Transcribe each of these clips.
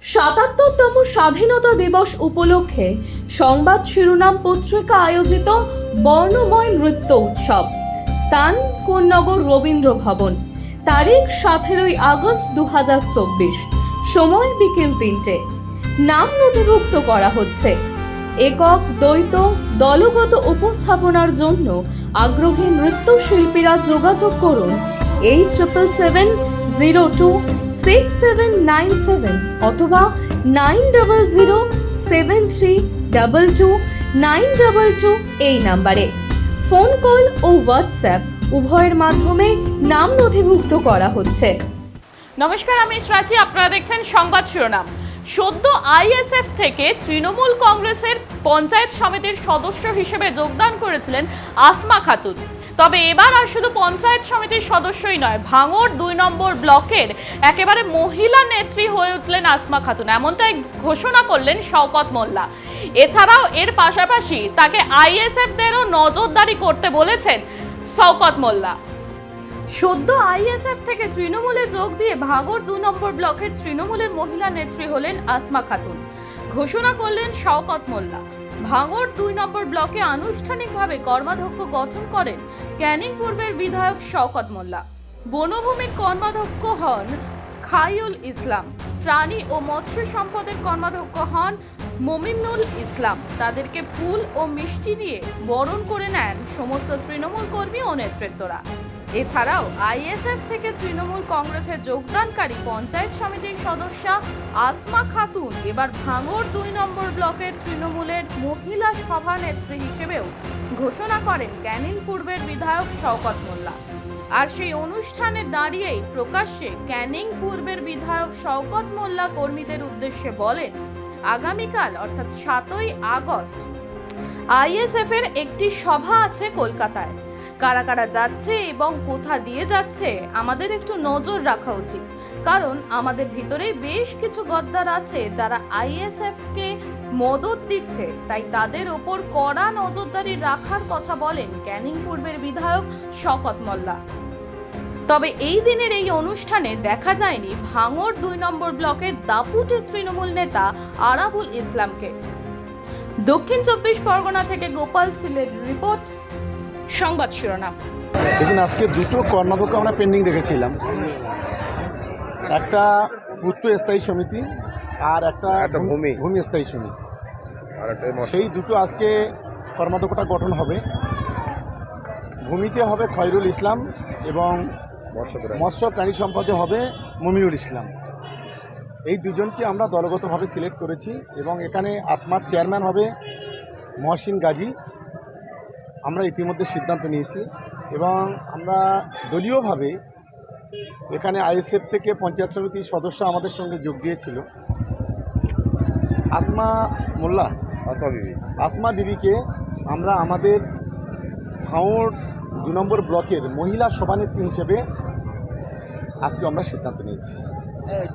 ৭৭তম স্বাধীনতা দিবস উপলক্ষে সংবাদ শিরোনাম পত্রিকা আয়োজিত বর্ণময় নৃত্য উৎসব। স্থান কোন্নগর রবীন্দ্র ভবন। তারিখ 17 আগস্ট 2024। সময় বিকেল 3টে। নাম নথিভুক্ত করা হচ্ছে। একক, দ্বৈত, দলগত উপস্থাপনার জন্য আগ্রহী নৃত্যশিল্পীরা যোগাযোগ করুন 87026797 অথবা 9007322922 এই নাম্বারে। ফোন কল ও হোয়াটসঅ্যাপ উভয়ের মাধ্যমে নাম নথিভুক্ত করা হচ্ছে। নমস্কার, আমি শ্রাচি। আপনারা দেখছেন সংবাদ শিরোনাম। সদ্য আইএসএফ থেকে তৃণমূল কংগ্রেসের পঞ্চায়েত সমিতির সদস্য হিসেবে যোগদান করেছিলেন আসমা খাতুন। তবে এবার আর শুধু পঞ্চায়েত সমিতির সদস্যই নয়, ভাঙড় 2 নম্বর ব্লকের একেবারে মহিলা নেত্রী হয়ে উঠলেন আসমা খাতুন, এমনটাই ঘোষণা করলেন শওকত মোল্লা। এছাড়াও এর পাশাপাশি তাকে আইএসএফদেরও নজরদারি করতে বলেছেন শওকত মোল্লা। সদ্য আইএসএফ থেকে তৃণমূলে যোগ দিয়ে ভাঙড় 2 নম্বর ব্লকের তৃণমূলের মহিলা নেত্রী হলেন আসমা খাতুন, ঘোষণা করলেন শওকত মোল্লা। ভাঙড় 2 নম্বর ব্লকে আনুষ্ঠানিকভাবে কর্মাধ্যক্ষ গঠন করেন ক্যানিং পূর্বের বিধায়ক শওকত মোল্লা। বনভূমির কর্মাধ্যক্ষ হন খাইরুল ইসলাম। প্রাণী ও মৎস্য সম্পদের কর্মাধ্যক্ষ হন মমিনুল ইসলাম। তাদেরকে ফুল ও মিষ্টি দিয়ে বরণ করে নেন সমস্ত তৃণমূল কর্মী ও নেতৃত্বরা। এছাড়াও আইএসএফ থেকে তৃণমূল কংগ্রেসে যোগদানকারী পঞ্চায়েত সমিতির সদস্যা আসমা খাতুন এবার ভাঙড় 2 নম্বর ব্লকের তৃণমূলের মহিলা সভানেত্রী হিসেবেও ঘোষণা করেন ক্যানিং পূর্বের বিধায়ক শওকত মোল্লা। আর সেই অনুষ্ঠানে দাঁড়িয়েই প্রকাশ্যে ক্যানিং পূর্বের বিধায়ক শওকত মোল্লা কর্মীদের উদ্দেশ্যে বলেন, আগামীকাল অর্থাৎ 7ই আগস্ট আইএসএফ এর একটি সভা আছে কলকাতায়। কারা কারা যাচ্ছে এবং কোথা দিয়ে যাচ্ছে আমাদের একটু নজর রাখা উচিত, কারণ আমাদের ভিতরে বেশ কিছু গদ্দার আছে যারা আইএসএফ কে মদত দিচ্ছে, তাই তাদের ওপর কড়া নজরদারি রাখার কথা বলেন ক্যানিং পূর্বের বিধায়ক শওকত মোল্লা। তবে এই দিনের এই অনুষ্ঠানে দেখা যায়নি ভাঙড় 2 নম্বর ব্লকের দাপুটে তৃণমূল নেতা আরাবুল ইসলামকে। দক্ষিণ 24 পরগনা থেকে গোপাল সিলের রিপোর্ট, সংবাদ শিরোনাম। দেখুন, আজকে দুটো কর্মাধ্যক্ষ আমরা পেন্ডিং রেখেছিলাম, একটা পূর্ত স্থায়ী সমিতি আর একটা ভূমি স্থায়ী সমিতি। সেই দুটো আজকে কর্মাধ্যক্ষটা গঠন হবে। ভূমিতে হবে খয়রুল ইসলাম এবং মৎস্য প্রাণী সম্পদে হবে মমিনুল ইসলাম। এই দুজনকে আমরা দলগতভাবে সিলেক্ট করেছি এবং এখানে আত্মার চেয়ারম্যান হবে মহসিন গাজী। আমরা ইতিমধ্যে সিদ্ধান্ত নিয়েছি এবং আমরা দলীয়ভাবে এখানে আইএসএফ থেকে পঞ্চায়েত সমিতির সদস্য আমাদের সঙ্গে যোগ দিয়েছিল আসমা বিবিকে আমরা আমাদের ভাঙড় 2 নম্বর ব্লকের মহিলা সভানেত্রী হিসেবে আজকে আমরা সিদ্ধান্ত নিয়েছি।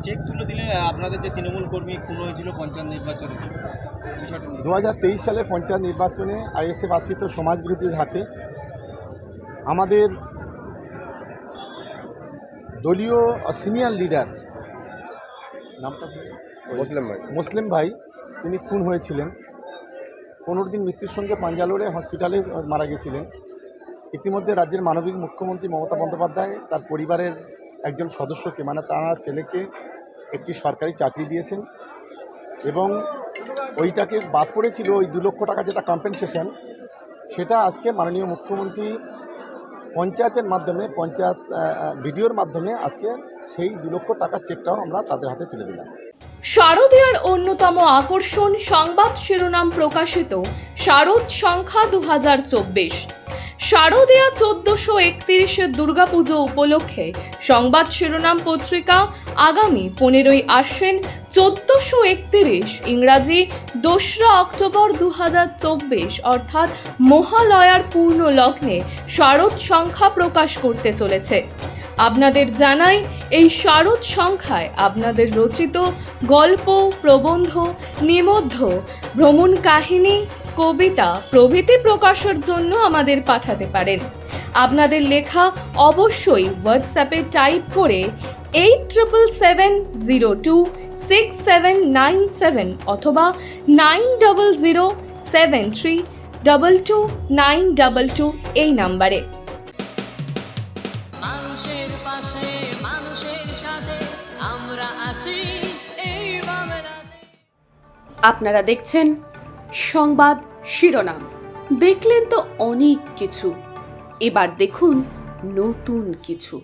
চেক তুলে দিলেন আপনাদের যে তৃণমূল কর্মী খুন হয়েছিল পঞ্চায়েত নির্বাচনে, 2023 সালের পঞ্চায়েত নির্বাচনে আইএসএফ আশ্রিত সমাজবিরোধীদের হাতে আমাদের দলীয় সিনিয়র লিডার নামটা মুসলিম ভাই তিনি খুন হয়েছিলেন। 15 দিন মৃত্যুর সঙ্গে পাঞ্জালোরে হসপিটালে মারা গেছিলেন। ইতিমধ্যে রাজ্যের মানবিক মুখ্যমন্ত্রী মমতা বন্দ্যোপাধ্যায় তার পরিবারের একজন সদস্যকে, মানে তার ছেলেকে একটি সরকারি চাকরি দিয়েছেন এবং ওইটাকে বাদ পড়েছিল ওই 2 লক্ষ টাকা যেটা কম্পেনসেশন, সেটা আজকে মাননীয় মুখ্যমন্ত্রী পঞ্চায়েতের মাধ্যমে পঞ্চায়েত ভিডিওর মাধ্যমে আজকে সেই 2 লক্ষ টাকার চেকটাও আমরা তাদের হাতে তুলে দিলাম। শারদীয়ার অন্যতম আকর্ষণ সংবাদ শিরোনাম প্রকাশিত শারদ সংখ্যা 2024। শারদীয়া 1431 দুর্গাপুজো উপলক্ষে সংবাদ শিরোনাম পত্রিকা আগামী 15ই আশ্বিন 1431 ইংরাজি 2রা অক্টোবর 2024 অর্থাৎ মহালয়ার পূর্ণ লগ্নে শারদ সংখ্যা প্রকাশ করতে চলেছে। আপনাদের জানাই, এই শারদ সংখ্যায় আপনাদের রচিত গল্প, প্রবন্ধ, নিবন্ধ, ভ্রমণ কাহিনী, কবিতা প্রভৃতি প্রকাশের জন্য আমাদের পাঠাতে পারেন। আপনাদের লেখা অবশ্যই হোয়াটসঅ্যাপে টাইপ করে 877026 6797 অথবা 9007322922 এই নাম্বারে। মানুষের পাশে মানুষের সাথে আমরা আছি এই বাংলাতে। আপনারা দেখছেন সংবাদ শিরোনাম। দেখলেন তো অনেক কিছু, এবার দেখুন নতুন কিছু।